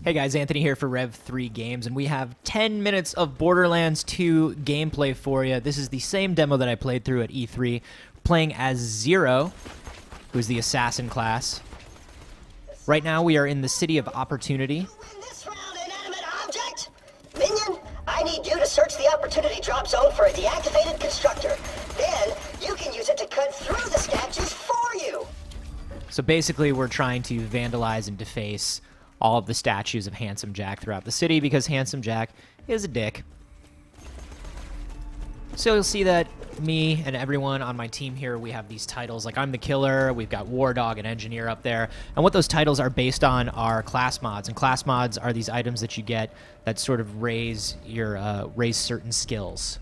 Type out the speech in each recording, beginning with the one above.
Hey guys, Anthony here for Rev3 Games, and we have 10 minutes of Borderlands 2 gameplay for you. This is the same demo that I played through at E3, playing as ZER0, who's the assassin class. Right now we are in the City of Opportunity. Win this round, inanimate object! Minion, I need you to search the Opportunity drop zone for a deactivated constructor. Then, you can use it to cut through the statues for you! So basically we're trying to vandalize and deface all of the statues of Handsome Jack throughout the city because Handsome Jack is a dick. So you'll see that me and everyone on my team here, we have these titles. Like, I'm the killer, we've got War Dog and Engineer up there. And what those titles are based on are class mods. And class mods are these items that you get that sort of raise certain skills.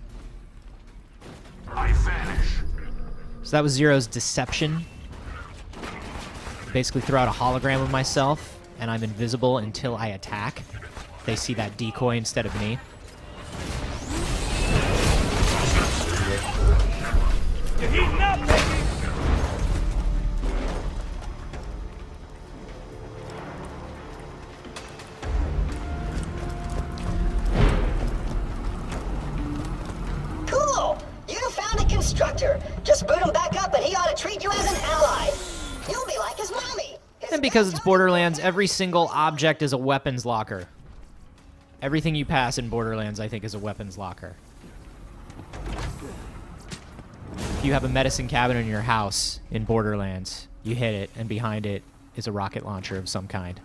I vanish. So that was ZERO's Deception. Basically throw out a hologram of myself, and I'm invisible until I attack. They see that decoy instead of me. You're heating up, baby! Cool! You found a constructor. Just boot him back up and he ought to treat you as an ally. You'll be like his mommy. And because it's Borderlands, every single object is a weapons locker. Everything you pass in Borderlands, I think, is a weapons locker. If you have a medicine cabinet in your house in Borderlands, you hit it, and behind it is a rocket launcher of some kind.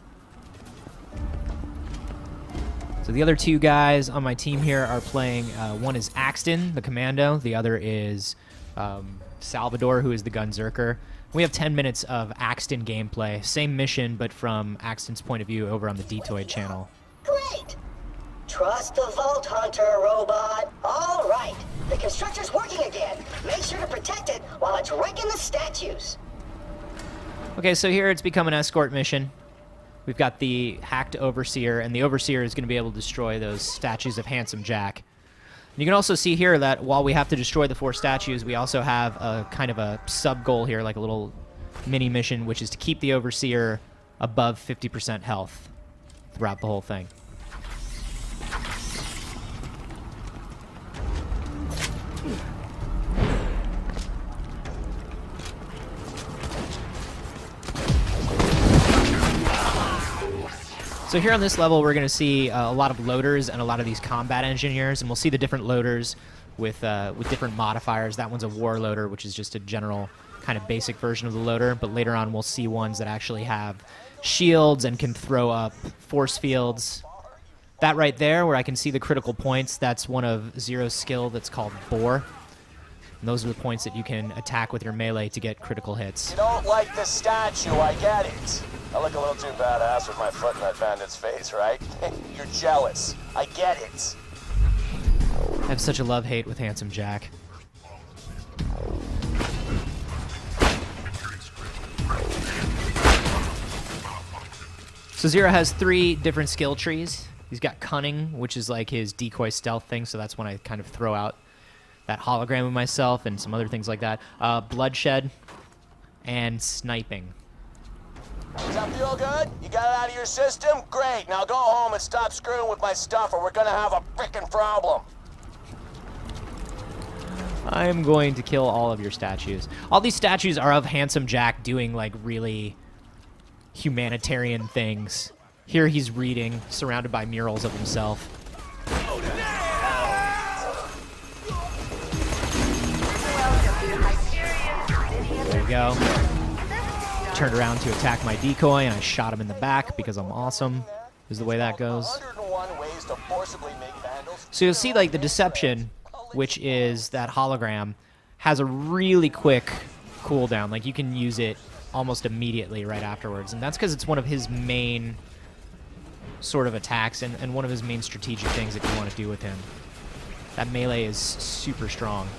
So the other two guys on my team here are playing, one is Axton, the commando, the other is Salvador, who is the gunzerker. We have 10 minutes of Axton gameplay. Same mission, but from Axton's point of view over on the Detoid channel. Great! Trust the Vault Hunter, robot. All right. The constructor's working again. Make sure to protect it while it's wrecking the statues. Okay, so here it's become an escort mission. We've got the hacked Overseer, and the Overseer is going to be able to destroy those statues of Handsome Jack. And you can also see here that while we have to destroy the 4 statues, we also have a kind of a sub-goal here, like a little mini-mission, which is to keep the Overseer above 50% health throughout the whole thing. So here on this level, we're going to see a lot of loaders and a lot of these combat engineers, and we'll see the different loaders with different modifiers. That one's a war loader, which is just a general kind of basic version of the loader, but later on we'll see ones that actually have shields and can throw up force fields. That right there, where I can see the critical points, that's one of ZERO's skill that's called Bore. And those are the points that you can attack with your melee to get critical hits. You don't like the statue, I get it. I look a little too badass with my foot in that bandit's face, right? You're jealous. I get it. I have such a love-hate with Handsome Jack. So ZERO has 3 different skill trees. He's got Cunning, which is like his decoy stealth thing, so that's when I kind of throw out that hologram of myself and some other things like that. Bloodshed and Sniping. Does that feel good? You got it out of your system? Great. Now go home and stop screwing with my stuff or we're gonna have a frickin' problem. I'm going to kill all of your statues. All these statues are of Handsome Jack doing like really humanitarian things. Here he's reading, surrounded by murals of himself. There you go. Turned around to attack my decoy, and I shot him in the back because I'm awesome, is the way that goes. So you'll see, like, the Deception, which is that hologram, has a really quick cooldown. Like, you can use it almost immediately right afterwards, and that's because it's one of his main sort of attacks and one of his main strategic things that you want to do with him. That melee is super strong.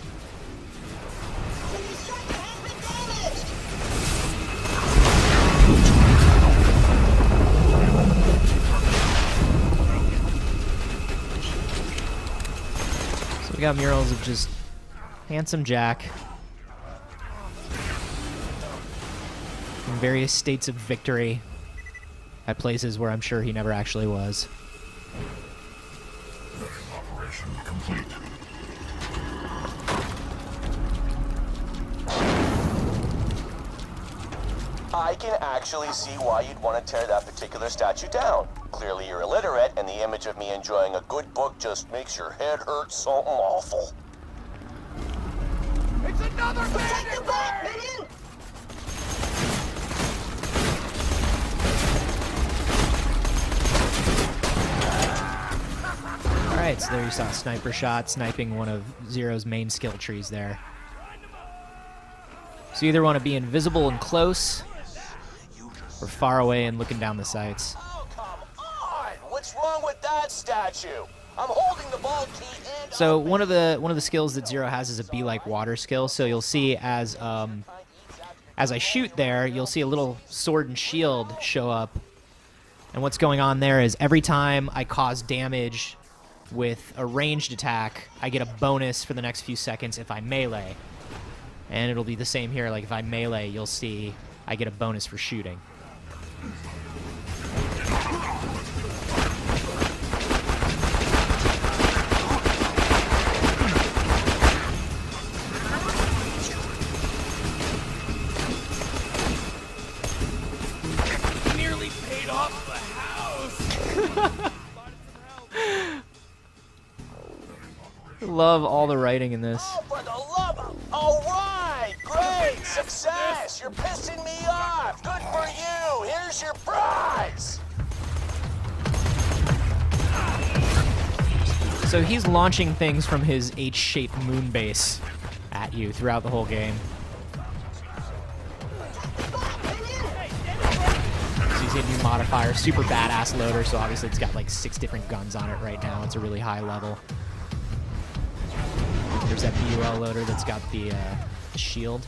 We got murals of just Handsome Jack in various states of victory at places where I'm sure he never actually was. Operation complete. I can actually see why you'd want to tear that particular statue down. Clearly you're illiterate, and the image of me enjoying a good book just makes your head hurt something awful. It's another Protect the bot, bandit! minion! Alright, so there you saw a sniper shot sniping one of ZERO's main skill trees there. So you either want to be invisible and close, or far away and looking down the sights. Oh, come on! What's wrong with that statue? I'm holding the ball key and... So one of the skills that ZERO has is a be like water skill. So you'll see as I shoot there, you'll see a little sword and shield show up. And what's going on there is every time I cause damage with a ranged attack, I get a bonus for the next few seconds if I melee. And it'll be the same here. Like if I melee, you'll see I get a bonus for shooting. Nearly paid off the house! Love all the writing in this. Oh, for the love of... All right! Great! Success! You're pissing me off! Good for you! Here's your prize! So he's launching things from his H-shaped moon base at you throughout the whole game. So he's a new modifier, super badass loader, so obviously it's got like 6 different guns on it right now. It's a really high level. There's that BUL loader that's got the shield.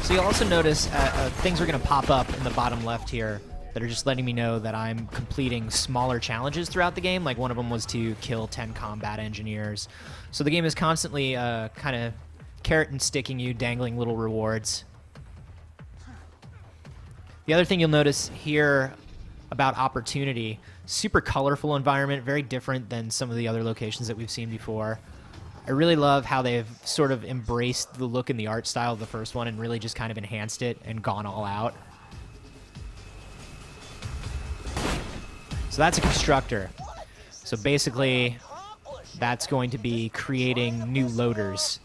So you'll also notice things are going to pop up in the bottom left here that are just letting me know that I'm completing smaller challenges throughout the game. Like one of them was to kill 10 combat engineers. So the game is constantly kind of carrot and sticking you, dangling little rewards. The other thing you'll notice here about Opportunity, super colorful environment, very different than some of the other locations that we've seen before. I really love how they've sort of embraced the look and the art style of the first one and really just kind of enhanced it and gone all out. So that's a constructor. So basically, that's going to be creating new loaders.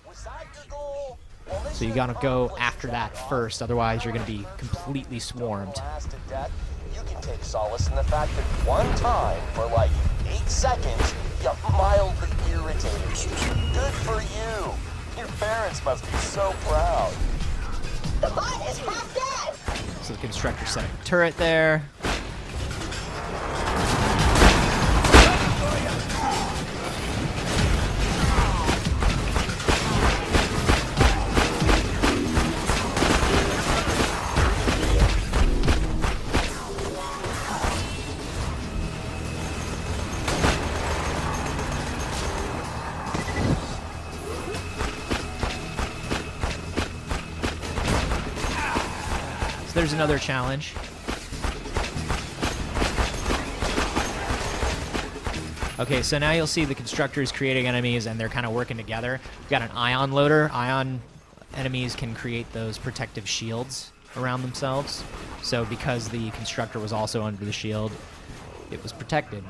So you gotta go after that first, otherwise you're gonna be completely swarmed. You can take solace in the fact that one time, for like 8 seconds, you mildly irritated me. Good for you. Your parents must be so proud. The bot is half dead! So the constructor set up a turret there. So there's another challenge. Okay, so now you'll see the constructors creating enemies and they're kind of working together. We've got an ion loader. Ion enemies can create those protective shields around themselves. So because the constructor was also under the shield, it was protected.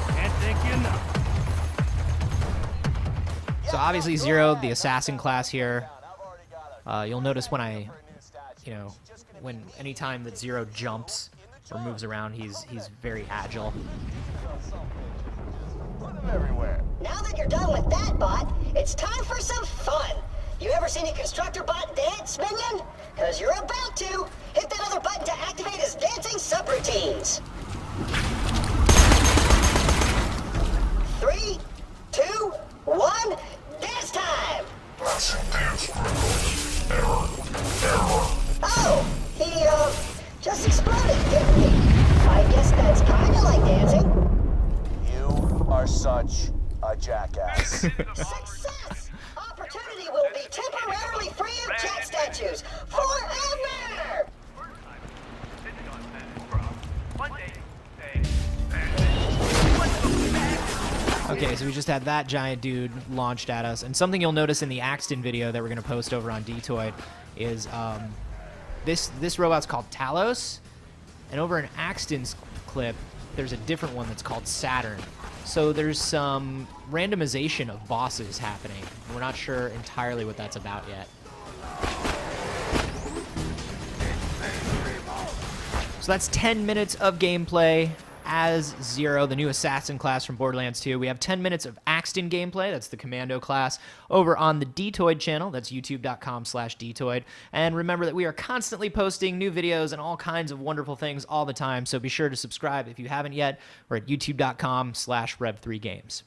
Can't thank you enough. So obviously ZERO, the assassin class here. You'll notice when anytime that ZERO jumps or moves around, he's very agile. Put them everywhere. Now that you're done with that bot, it's time for some fun. You ever seen a constructor bot dance, minion? Because you're about to. Hit that other button to activate his dancing subroutines. 3, 2, 1, dance time! Let's dance. Oh, he, just exploded, didn't he? I guess that's kinda like dancing. You are such a jackass. Success! Opportunity will be temporarily free of jet statues forever! Okay, so we just had that giant dude launched at us. And something you'll notice in the Axton video that we're going to post over on Dtoid is this robot's called Talos. And over in Axton's clip, there's a different one that's called Saturn. So there's some randomization of bosses happening. We're not sure entirely what that's about yet. So that's 10 minutes of gameplay as ZER0, the new assassin class from Borderlands 2. We have 10 minutes of Axton gameplay, that's the commando class, over on the Dtoid channel, that's youtube.com/Dtoid. And remember that we are constantly posting new videos and all kinds of wonderful things all the time, so be sure to subscribe if you haven't yet. We're at youtube.com/Rev3Games.